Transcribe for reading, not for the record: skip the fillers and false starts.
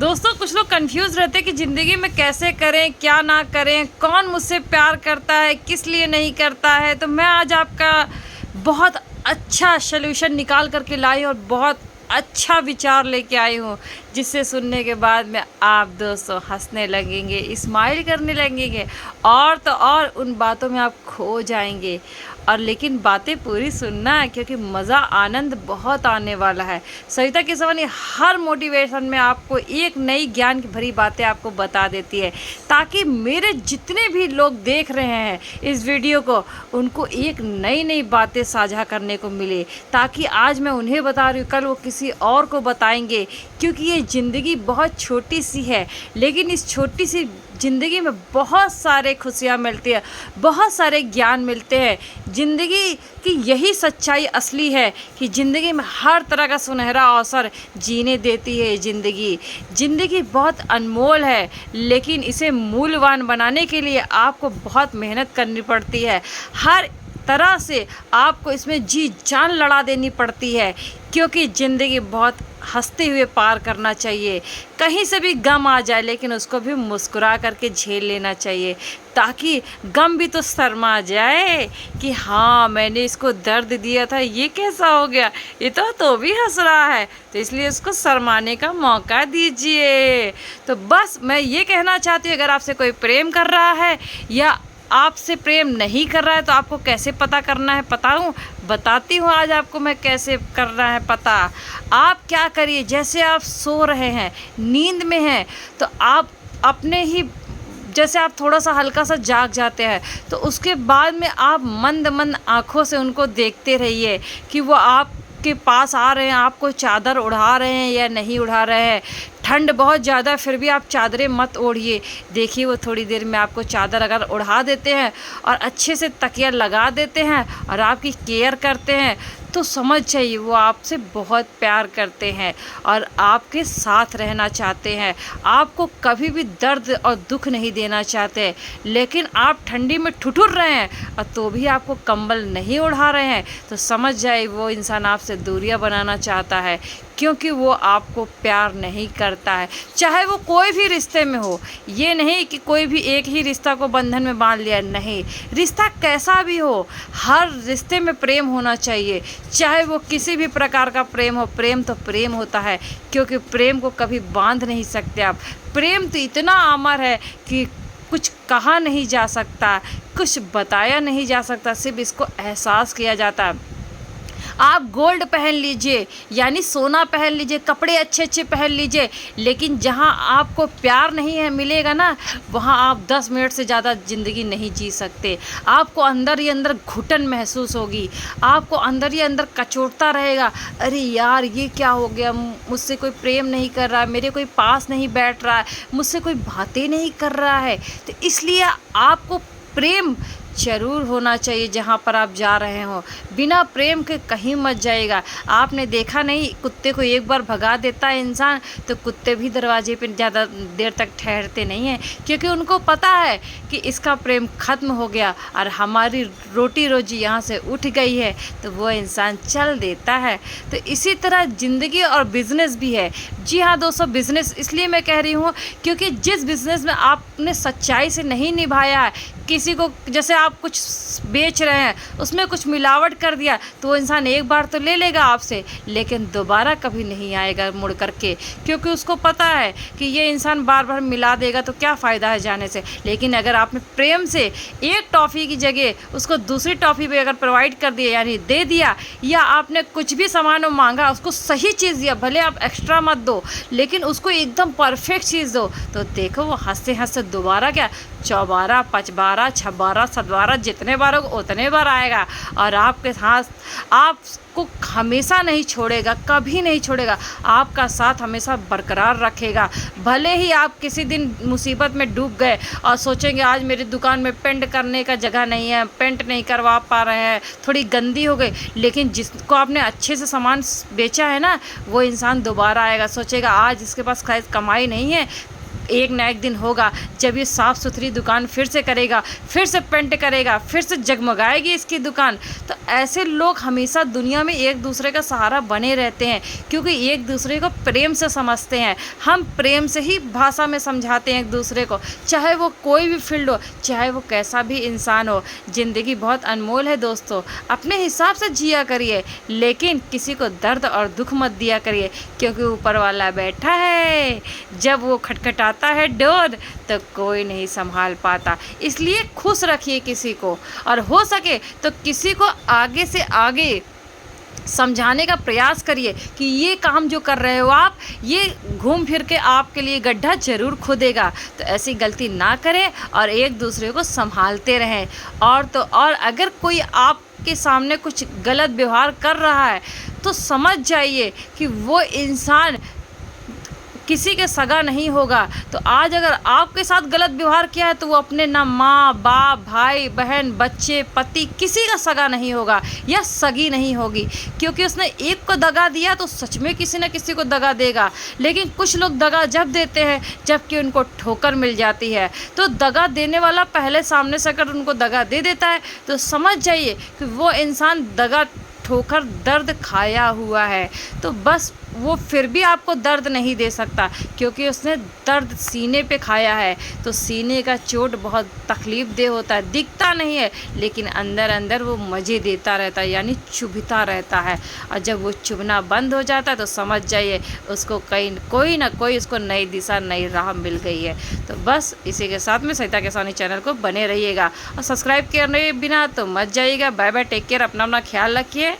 दोस्तों कुछ लोग कंफ्यूज रहते हैं कि ज़िंदगी में कैसे करें, क्या ना करें, कौन मुझसे प्यार करता है, किस लिए नहीं करता है। तो मैं आज आपका बहुत अच्छा सलूशन निकाल करके लाई और बहुत अच्छा विचार लेके आई हूँ, जिससे सुनने के बाद में आप दोस्तों हंसने लगेंगे, स्माइल करने लगेंगे और तो और उन बातों में आप खो जाएंगे। और लेकिन बातें पूरी सुनना है, क्योंकि मज़ा आनंद बहुत आने वाला है। सविता केसवानी हर मोटिवेशन में आपको एक नई ज्ञान की भरी बातें आपको बता देती है, ताकि मेरे जितने भी लोग देख रहे हैं इस वीडियो को, उनको एक नई नई बातें साझा करने को मिले। ताकि आज मैं उन्हें बता रही हूँ, कल वो किसी और को बताएंगे। क्योंकि ये ज़िंदगी बहुत छोटी सी है, लेकिन इस छोटी सी ज़िंदगी में बहुत सारे खुशियाँ मिलती है, बहुत सारे ज्ञान मिलते हैं। ज़िंदगी की यही सच्चाई असली है कि ज़िंदगी में हर तरह का सुनहरा अवसर जीने देती है। ज़िंदगी बहुत अनमोल है, लेकिन इसे मूल्यवान बनाने के लिए आपको बहुत मेहनत करनी पड़ती है। हर तरह से आपको इसमें जी जान लड़ा देनी पड़ती है, क्योंकि ज़िंदगी बहुत हंसते हुए पार करना चाहिए। कहीं से भी गम आ जाए, लेकिन उसको भी मुस्कुरा करके झेल लेना चाहिए, ताकि गम भी तो शर्मा जाए कि हाँ मैंने इसको दर्द दिया था, ये कैसा हो गया, ये तो भी हंस रहा है, तो इसलिए उसको शर्माने का मौका दीजिए। तो बस मैं ये कहना चाहती हूँ, अगर आपसे कोई प्रेम कर रहा है या आपसे प्रेम नहीं कर रहा है, तो आपको कैसे पता करना है बताती हूँ आज आपको मैं कैसे करना है पता। आप क्या करिए, जैसे आप सो रहे हैं, नींद में हैं, तो आप अपने ही जैसे आप थोड़ा सा हल्का सा जाग जाते हैं, तो उसके बाद में आप मंद मंद आँखों से उनको देखते रहिए कि वो आपके पास आ रहे हैं, आपको चादर उड़ा रहे हैं या नहीं उड़ा रहे हैं। ठंड बहुत ज़्यादा, फिर भी आप चादरें मत ओढ़िए। देखिए वो थोड़ी देर में आपको चादर अगर उड़ा देते हैं और अच्छे से तकिया लगा देते हैं और आपकी केयर करते हैं, तो समझ जाइए वो आपसे बहुत प्यार करते हैं और आपके साथ रहना चाहते हैं। आपको कभी भी दर्द और दुख नहीं देना चाहते। लेकिन आप ठंडी में ठुठुर रहे हैं और तो भी आपको कंबल नहीं उड़ा रहे हैं, तो समझ जाइए वो इंसान आपसे दूरियां बनाना चाहता है, क्योंकि वो आपको प्यार नहीं करता है। चाहे वो कोई भी रिश्ते में हो, ये नहीं कि कोई भी एक ही रिश्ता को बंधन में बांध लिया, नहीं, रिश्ता कैसा भी हो, हर रिश्ते में प्रेम होना चाहिए। चाहे वो किसी भी प्रकार का प्रेम हो, प्रेम तो प्रेम होता है, क्योंकि प्रेम को कभी बांध नहीं सकते आप। प्रेम तो इतना अमर है कि कुछ कहा नहीं जा सकता, कुछ बताया नहीं जा सकता, सिर्फ इसको एहसास किया जाता है। आप गोल्ड पहन लीजिए, यानी सोना पहन लीजिए, कपड़े अच्छे अच्छे पहन लीजिए, लेकिन जहाँ आपको प्यार नहीं है मिलेगा ना, वहाँ आप 10 मिनट से ज़्यादा ज़िंदगी नहीं जी सकते। आपको अंदर ही अंदर घुटन महसूस होगी, आपको अंदर ही अंदर कचोटता रहेगा, अरे यार ये क्या हो गया, मुझसे कोई प्रेम नहीं कर रहा है, मेरे कोई पास नहीं बैठ रहा है, मुझसे कोई बातें नहीं कर रहा है। तो इसलिए आपको प्रेम ज़रूर होना चाहिए जहाँ पर आप जा रहे हो। बिना प्रेम के कहीं मत जाइएगा। आपने देखा नहीं, कुत्ते को एक बार भगा देता है इंसान, तो कुत्ते भी दरवाजे पर ज़्यादा देर तक ठहरते नहीं हैं, क्योंकि उनको पता है कि इसका प्रेम ख़त्म हो गया और हमारी रोटी रोजी यहाँ से उठ गई है, तो वो इंसान चल देता है। तो इसी तरह ज़िंदगी और बिज़नेस भी है। जी हाँ दोस्तों, बिज़नेस इसलिए मैं कह रही हूँ, क्योंकि जिस बिज़नेस में आपने सच्चाई से नहीं निभाया है, किसी को जैसे आप कुछ बेच रहे हैं, उसमें कुछ मिलावट कर दिया, तो वो इंसान एक बार तो ले लेगा आपसे, लेकिन दोबारा कभी नहीं आएगा मुड़ करके, क्योंकि उसको पता है कि ये इंसान बार बार मिला देगा तो क्या फ़ायदा है जाने से। लेकिन अगर आपने प्रेम से एक टॉफ़ी की जगह उसको दूसरी टॉफ़ी भी अगर प्रोवाइड कर दिया, यानी दे दिया, या आपने कुछ भी सामान मांगा, उसको सही चीज़ दिया, भले आप एक्स्ट्रा मत दो, लेकिन उसको एकदम परफेक्ट चीज़ दो, तो देखो वो हंसते हंसते दोबारा क्या 4 5 6 7 जितने बार हो उतने बार आएगा और आपके साथ आपको हमेशा नहीं छोड़ेगा, कभी नहीं छोड़ेगा, आपका साथ हमेशा बरकरार रखेगा। भले ही आप किसी दिन मुसीबत में डूब गए और सोचेंगे आज मेरी दुकान में पेंट करने का जगह नहीं है, पेंट नहीं करवा पा रहे हैं, थोड़ी गंदी हो गई, लेकिन जिसको आपने अच्छे से सामान बेचा है ना, वो इंसान दोबारा आएगा, सोचेगा आज इसके पास खैर कमाई नहीं है, एक ना एक दिन होगा जब ये साफ़ सुथरी दुकान फिर से करेगा, फिर से पेंट करेगा, फिर से जगमगाएगी इसकी दुकान। तो ऐसे लोग हमेशा दुनिया में एक दूसरे का सहारा बने रहते हैं, क्योंकि एक दूसरे को प्रेम से समझते हैं। हम प्रेम से ही भाषा में समझाते हैं एक दूसरे को, चाहे वो कोई भी फील्ड हो, चाहे वो कैसा भी इंसान हो। ज़िंदगी बहुत अनमोल है दोस्तों, अपने हिसाब से जिया करिए, लेकिन किसी को दर्द और दुख मत दिया करिए, क्योंकि ऊपर वाला बैठा है, जब वो खटखटाता है डोर तो कोई नहीं संभाल पाता। इसलिए खुश रखिए किसी को, और हो सके तो किसी को आगे से आगे समझाने का प्रयास करिए कि ये काम जो कर रहे हो आप, ये घूम फिर के आपके लिए गड्ढा ज़रूर खोदेगा। तो ऐसी गलती ना करें और एक दूसरे को संभालते रहें। और तो और अगर कोई आपके सामने कुछ गलत व्यवहार कर रहा है तो समझ जाइए कि वो इंसान किसी के सगा नहीं होगा। तो आज अगर आपके साथ गलत व्यवहार किया है तो वो अपने ना माँ बाप, भाई बहन, बच्चे, पति, किसी का सगा नहीं होगा या सगी नहीं होगी, क्योंकि उसने एक को दगा दिया तो सच में किसी न किसी को दगा देगा। लेकिन कुछ लोग दगा जब देते हैं जबकि उनको ठोकर मिल जाती है। तो दगा देने वाला पहले सामने से अगर उनको दगा दे देता है तो समझ जाइए कि वो इंसान दगा ठोकर दर्द खाया हुआ है। तो बस वो फिर भी आपको दर्द नहीं दे सकता, क्योंकि उसने दर्द सीने पे खाया है। तो सीने का चोट बहुत तकलीफ़ दे होता है, दिखता नहीं है, लेकिन अंदर अंदर वो मज़े देता रहता है, यानी चुभता रहता है। और जब वो चुभना बंद हो जाता है तो समझ जाइए उसको कहीं कोई ना कोई उसको नई दिशा, नई राह मिल गई है। तो बस इसी के साथ में सरिता केसवानी चैनल को बने रहिएगा, और सब्सक्राइब करने बिना तो मत जाइएगा। बाय बाय, टेक केयर, अपना ख्याल रखिए।